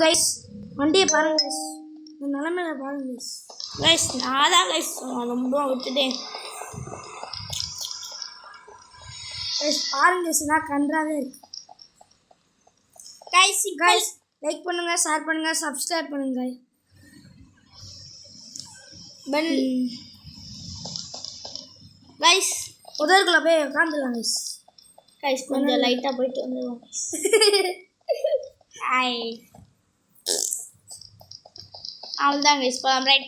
Guys வண்டியை பாருங்க guys, இந்த நிலமையில பாருங்க கைஸ். கைஸ் நான் தான் கைஸ் ரொம்ப விட்டுட்டேன் கைஸ். பாருங்க கைஸ், நான் கன்றாவே இருக்கு கைஸ். கைஸ் லைக் பண்ணுங்க, ஷேர் பண்ணுங்க, சப்ஸ்கிரைப் பண்ணுங்க பெல் கைஸ். உதவுக்குள்ள போய் உட்காந்துடலாம் கைஸ். கைஸ் கொஞ்சம் லைட்டாக போயிட்டு வந்துடுவோம் கைஸ். ஹாய் அவ்வளோதான் கைஸ், போகலாம் ரைட்.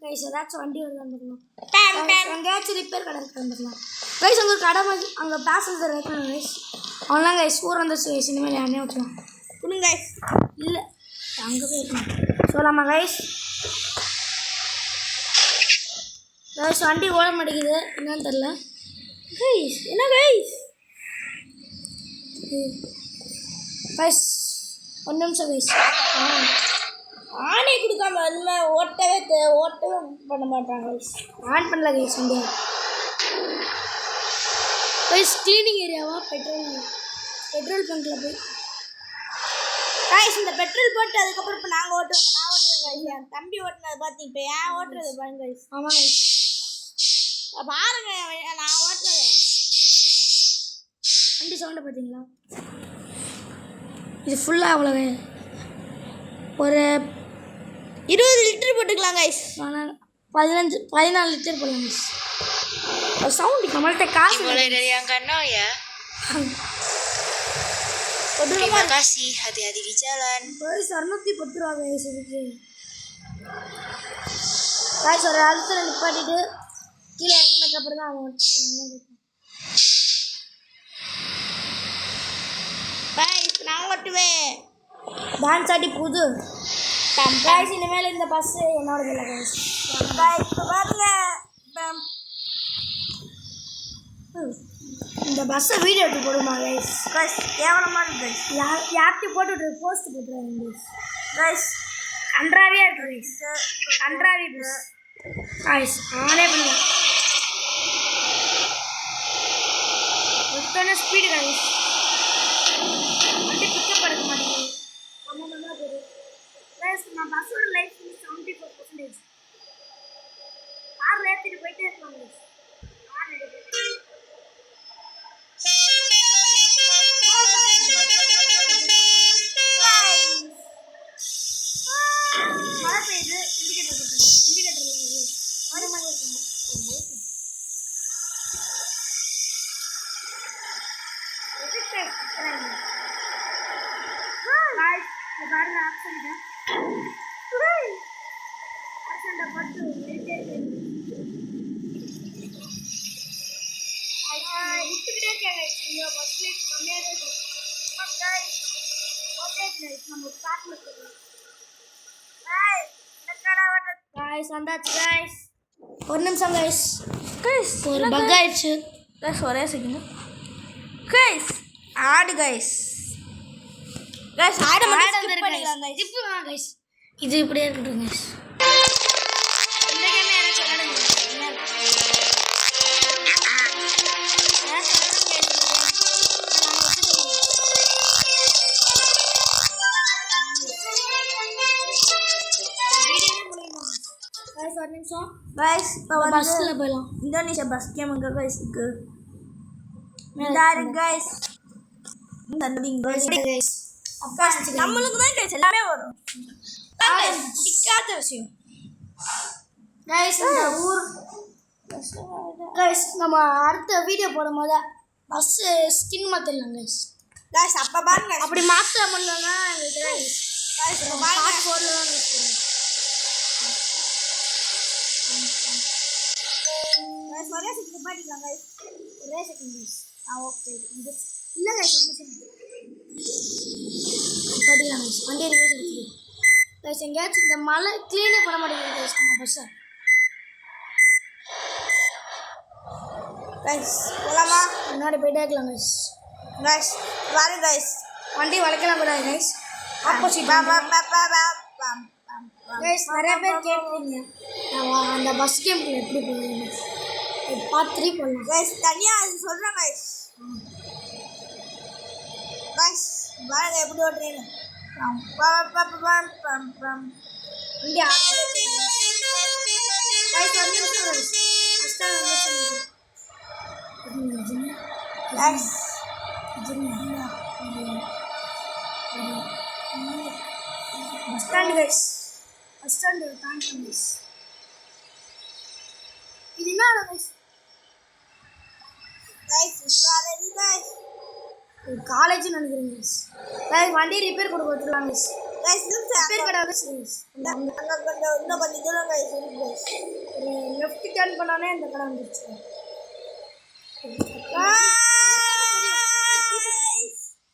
கைஸ் ஏதாச்சும் வண்டி வந்து வந்துடலாம், எங்கேயாச்சும் ரிப்பேர் கடை வந்துடலாம் கைஸ். அங்கே கடை அங்கே பேசஞ்சர் வைக்கணும் கைஸ். அவன்லாம் கைஸ் ஊர் வந்துச்சு கைஸ். இனிமேல் யாருனே ஓட்டலாம் கொடுங்க கைஸ். இல்லை அங்கே போய் இருக்கணும் சொல்லாமா கைஸ். கைஸ் வண்டி ஓட மாட்டேங்குது, என்னன்னு தெரில கைஸ். என்ன கைஸ் கைஸ் ஒரு நிமிஷம் கைஸ். ஆனே கொடுக்காம இல்லை, ஓட்டவே பண்ண மாட்டாங்க கைஸ். ஆன் பண்ணல கைஸ் வண்டியா கைஸ். கிளீனிங் ஏரியாவா பெட்ரோல் பங்கில் போய் கைஸ் இந்த பெட்ரோல் போட்டு அதுக்கப்புறம் இப்போ நாங்கள் ஓட்டுவோம். நான் ஓட்டுவேன் கைஸ், என் தம்பி ஓட்டுனது பார்த்து இப்போ ஏன் ஓட்டுறது பாருங்க கைஸ். ஆமாம் கைஸ் பாருங்க நான் ஓட்டுறது. வண்டி சவுண்டை பார்த்தீங்களா? இது ஃபுல்லாக அவ்வளோ ஒரு 20 லிட்டர் போட்டுக்கலாம் கைஸ். 14 லிட்டர் போடலாம் கைஸ். சவுண்டு நம்மள்கிட்ட காசு ya. Terima kasih, hati-hati di jalan. Guys, 610 ரூபா கைஸ் இதுக்கு. கைஸ் ஒரு இடத்துல நிப்பாட்டிட்டு கீழே இறங்கினதுக்கப்புறம் தான் அவன் கைஸ் நான் ஓட்டுவேன். டான்ஸ் ஆடி புது கைஸ். இனிமேல் இந்த பஸ்ஸு என்னோடது இல்லை கைஸ். கைஸ் பாருங்க, இந்த பஸ்ஸை வீடியோ எடுத்து போடுமா கைஸ். கைஸ் கேவலமாக இருக்கு கைஸ். யார்கிட்டையும் போட்டு போஸ்ட் போட்டுருவாங்க கைஸ். கைஸ் கன்றாவியாக இருக்கு கைஸ். கன்றாவி bus guys. ஆனே பண்ணல மொத்தமான ஸ்பீடு கைஸ். வண்டி பிக்கப் எடுக்க மாட்டேங்குது. சம்மந்தமாக போகுது கைஸ். நான் பஸ்ஸோட லைஃப் 74%. கார் ஏற்றிட்டு போயிட்டே இருக்கலாம் கைஸ். கார் எடுத்து மழை பெய்யுது. இண்டிகேட்டர் மழை மாதிரி இருக்குங்க. பாருங்க ஆக்சிடென்ட்டை பார்த்து விட்டுக்கிட்டே இருக்காங்க. இந்த பஸ்ல கம்மியாக தான் இருக்கும். நம்ம ஸ்டார்ட்ல இருக்கோம் கைஸ். வந்தாச்சு கைஸ். ஒரு நிமிஷம் கைஸ். கைஸ் ஒரு பக் ஆயிடுச்சு கைஸ். ஒரே செகண்ட் கைஸ். ஆடு கைஸ். கைஸ் ஆடு மட்டும் பண்ணிடலாம் கைஸ். இப்போ கைஸ் இது இப்படியே இருக்கட்டும் கைஸ். இந்த கேம் எனக்கு விளையாடுங்க. ஒரு நிமிஷம் கைஸ். இப்போ பஸ்ஸில் போயிடலாம். இந்தோனேஷியா பஸ் கேம் எங்கே கைஸ் இருக்கு? கைஸ் நம்மளுக்கு தான் கைஸ் எல்லாமே வரும். பிடிக்காத விஷயம் கைஸ் இந்த ஊர் கைஸ். நம்ம அடுத்த வீடியோ போடும் போது பஸ்ஸு ஸ்கின் மாற்றிடலாம் கைஸ். கைஸ் அப்போ பாருங்க, அப்படி மாற்ற முடியலன்னா கைஸ் பார்ட் 4 தான் கைஸ். ஒரே செகண்ட் பாட்டிக்கலாம் கைஸ். ஒரே செகண்ட் கைஸ். ஓகே இல்லை கைஸ் வந்து பாட்டிக்கலாம் கைஸ். வண்டி ரிவர்ஸ் எடுத்து கைஸ். எங்கேயாச்சும் இந்த மழை க்ளீனே பண்ண மாட்டேங்குது கைஸ் நம்ம பஸ்ஸை கைஸ். போகலாமா? முன்னாடி போயிட்டே இருக்கலாம் கைஸ். கைஸ் பாருங்க கைஸ், வண்டி வளைக்கலாம் கூடாது கைஸ். Opposite guys. நிறைய பேர் கேட்குறீங்க அந்த பஸ் கேம்ல எப்படி போகுது. பார்ட் 3 போடலாம் கைஸ். தனியாக அது சொல்கிறேன் கைஸ். பாருங்க எப்படி ஓட்டுறீங்க. இங்கே bus stand guys. Bus stand தாண்டி கைஸ். இது என்ன கைஸ்? காலேஜ் நினைக்கிறேன் கைஸ். வண்டி ரிப்பேர் கொடுக்க வச்சுருலாம் கைஸ். ரிப்பேர் கடை கைஸ். இன்னும் கொஞ்சம் தூரம் கைஸ். ஒரு லெஃப்ட் டர்ன் பண்ணாலே இந்த கடை வந்துருச்சு.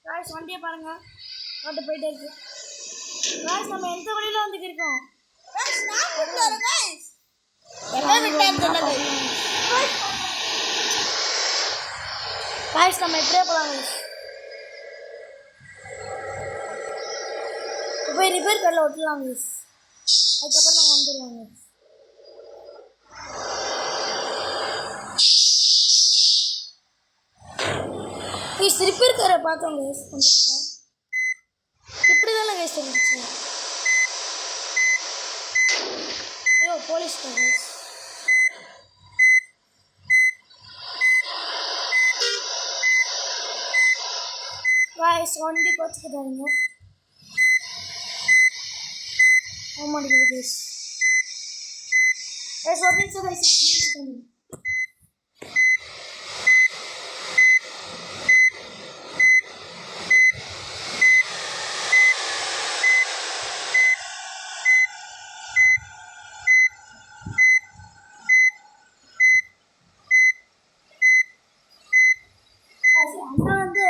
கைஸ் வண்டியை பாருங்க, ஓட்டு போயிட்டே இருக்கு. கைஸ் நம்ம எந்த வழியில வந்துட்டு இருக்கோம்? கைஸ் நம்ம எப்படியே போகலாம் கைஸ். போய் ரிப்பேர் கடையில் ஒட்டலாம் கைஸ். அதுக்கப்புறம் நம்ம வந்துடுவாங்க கைஸ். கைஸ் ரிப்பேர் கடை பார்த்தோம் கைஸ். இப்படி தானே கைஸ் இருந்துச்சு. ஐயோ போலீஸ் கைஸ். கைஸ் வண்டி கோச்சுக்கிட்டாருங்க. மாட்டேங்குது கைஸ். கைஸ் ஒரு நிமிஷம் கைஸ். அண்ணா வந்து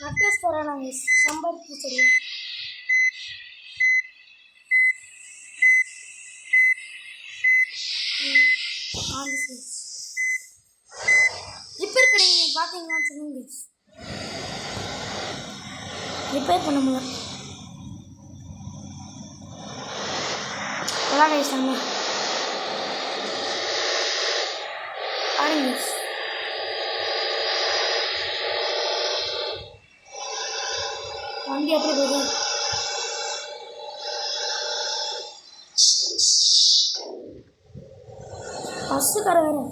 நட்டஸ் தரானாங்க சம்பர் பூச்செடி. ரிப்பேர் கடை நீங்கள் பார்த்தீங்கன்னு சொல்லுங்க. ரிப்பேர் பண்ண முடியல. நல்லா கைஸ் நம்ம பாருங்க. வண்டி எப்படி போகுது? பஸ்ஸு கடை வேறு.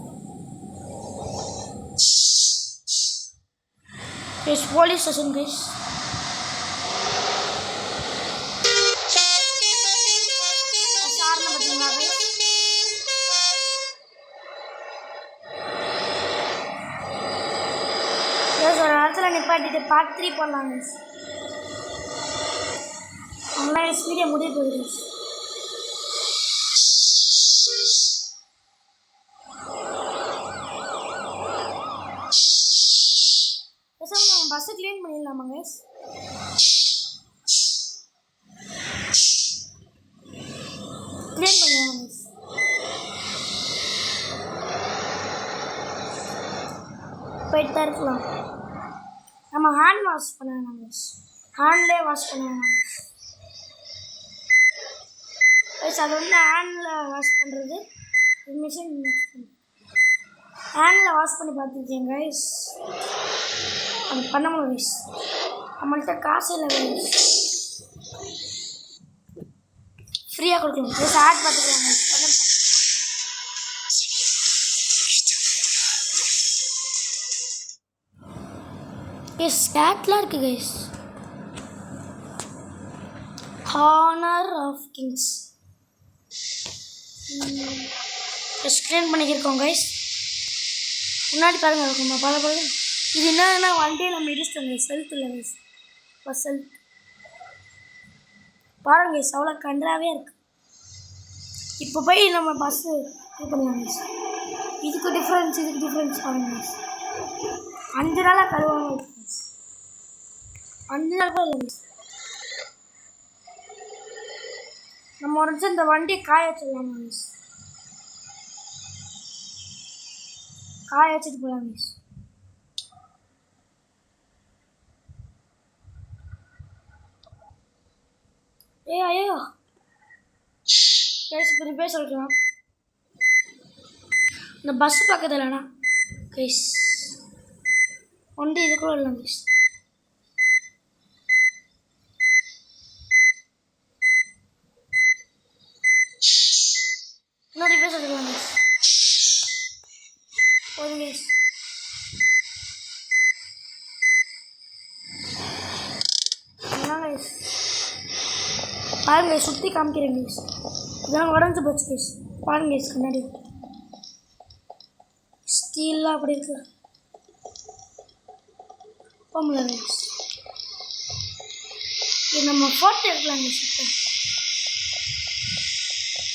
Guys police station guys. சாரணை பார்த்தீங்களா கைஸ்? ஒரு இடத்துல நிப்பாட்டிட்டு பார்ட் 3 போடலாம் கைஸ். ஆன்லைன் வீடியோ முடிய போகுது கைஸ். நம்ம பஸ்ஸை க்ளீன் பண்ணிடலாமா கைஸ்? க்ளீன் பண்ணிடலாம் கைஸ். போயிட்டு தான் இருக்கலாம். நம்ம ஹேண்ட் வாஷ் பண்ண வேணாம் கைஸ். ஹேண்ட்லேயே வாஷ் பண்ண வேணாம் கைஸ். கைஸ் அது வந்து ஹேண்டில் வாஷ் பண்ணுறது, மிஷின் வாஷ் பண்ணுறது. ஹேண்டில் வாஷ் பண்ணி பார்த்துருக்கேன் கைஸ். அது பண்ண முடியும் கைஸ். நம்மள்கிட்ட காசு இல்லை கைஸ். ஃப்ரீயாக கொடுக்கணும் கைஸ். ஆட் பார்த்துக்கலாம் கைஸ். கைஸ் ஸ்டாட்லாம் இருக்குது guys. Honor of Kings screen பண்ணிக்கிருக்கோம் கைஸ். முன்னாடி பாருங்கள் இருக்குமா பாருங்க. இது என்னன்னா வண்டியை நம்ம இடிச்சிட்டோம் கைஸ். செல்த் இல்லை கைஸ். பஸ் செல்த் பாருங்க கைஸ். அவ்வளோ கன்றாவே இருக்குது. இப்போ போய் நம்ம பஸ்ஸு இது பண்ணலாம் கைஸ். இதுக்கு டிஃப்ரென்ஸ் பாருங்க கைஸ். 5 நாளாக கழுவாமல் இருக்கு கைஸ். 5 நாள் கூட இல்லை கைஸ். நம்ம ஒரு நிமிஷம் இந்த வண்டியை காய வச்சிடலாம் கைஸ். காய வச்சுட்டு போகலாம் கைஸ். ஐயோ கைஸ் இப்போ ரிப்பேர் சொல்லிக்கலாம். இந்த பஸ்ஸு பக்கத்தில் இல்லைண்ணா கைஸ். வண்டி இதுக்குள்ள இல்லை கைஸ். பாருங்க சுற்றி காமிக்கிறேன் கைஸ். இதெல்லாம் உடஞ்சி போச்சு கைஸ். பாருங்க கைஸ் கண்ணாடி ஸ்டீல்லாம் அப்படி இருக்கு. போகல கைஸ். இது நம்ம ஃபோட்டோ எடுக்கலாம் கைஸ். இப்போ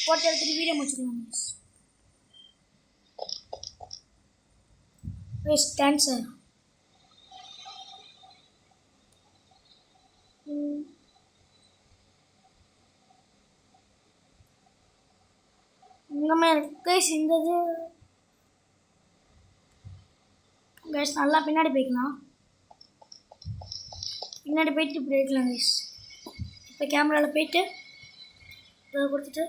ஃபோட்டோ எடுத்துட்டு வீடியோ முடிச்சுக்கலாம் கைஸ். கைஸ் டான்ஸர் நம்ம கைஸ் இந்த இது கைஸ் நல்லா பின்னாடி போய்க்கலாம். பின்னாடி போயிட்டு இப்படி எடுக்கலாம் கைஸ். இப்போ கேமராவில் போயிட்டு இதை கொடுத்துட்டு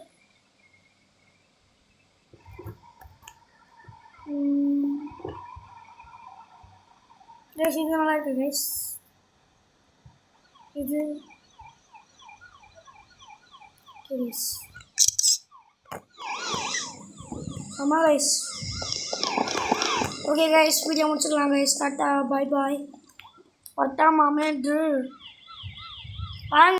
கைஸ் இது நல்லா இருக்கு கைஸ். இது கைஸ் ஆமாம் கைஸ். ஓகே கைஸ் வீடியோ முடிச்சுக்கலாம் கைஸ். டாட்டா பாய் பாய். ஒட்டா மாமே பாருங்க